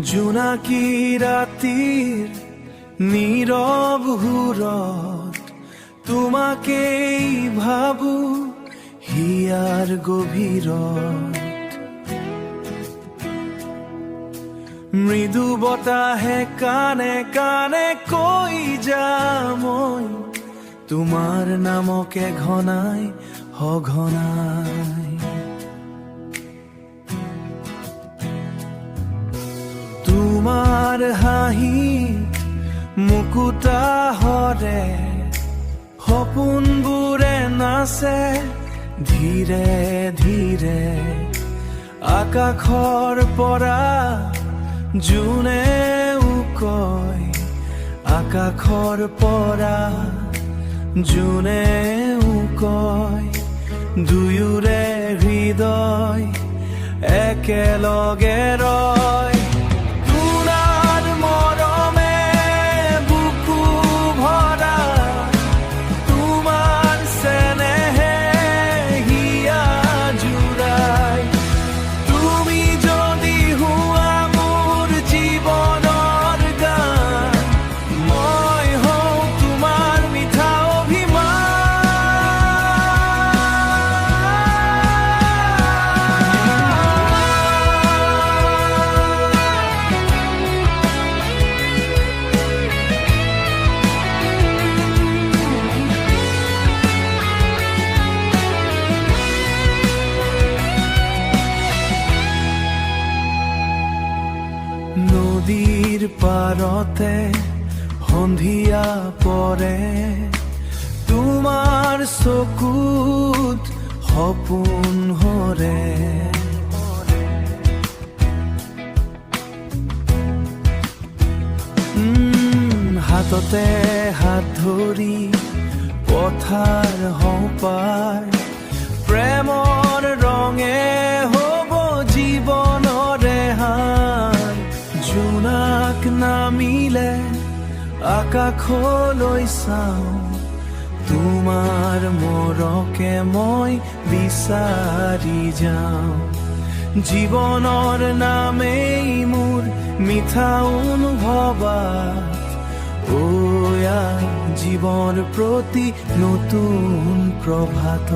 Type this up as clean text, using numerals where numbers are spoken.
জোনাকী ৰাতিৰ নীৰৱ সুৰত তোমাকেই ভাবো হিয়াৰ গভীৰত। মৃদু বতাহে কানে কানে কৈ যাম মই তোমাৰ নামকে ঘনাই সঘনাই। তোমাৰ হাঁহি মুকুতা হৰে সপোনবোৰে নাচে ধীৰে ধীৰে। আকাশৰ পৰা জোনেও কয়, আকাশৰ পৰা জোনেও কয়, দুয়োৰে হৃদয় একেলগে ৰয়। তোমাৰ মৰমে বুকু ভৰা, তোমাৰ চেনেহে হিয়া জুৰাই। তুমি যদি হোৱা মোৰ জীৱনৰ গান, মই হওঁ তোমাৰ মিঠা নদীৰ পাৰতে সন্ধিয়া পৰে, তোমাৰ চকুত সপোন হৰে। হাততে হাত ধৰি পথাৰ হপাৰ, প্ৰেমৰ ৰঙে হ'ব জীৱনৰে হান। জোনাক নামিলে আকাশলৈ চাওঁ, তোমাৰ মৰকে মই বিচাৰি যাওঁ। জীৱনৰ নামেই মোৰ মিঠা অনুভৱা, জীৱৰ প্ৰতি নতুন প্ৰভাত।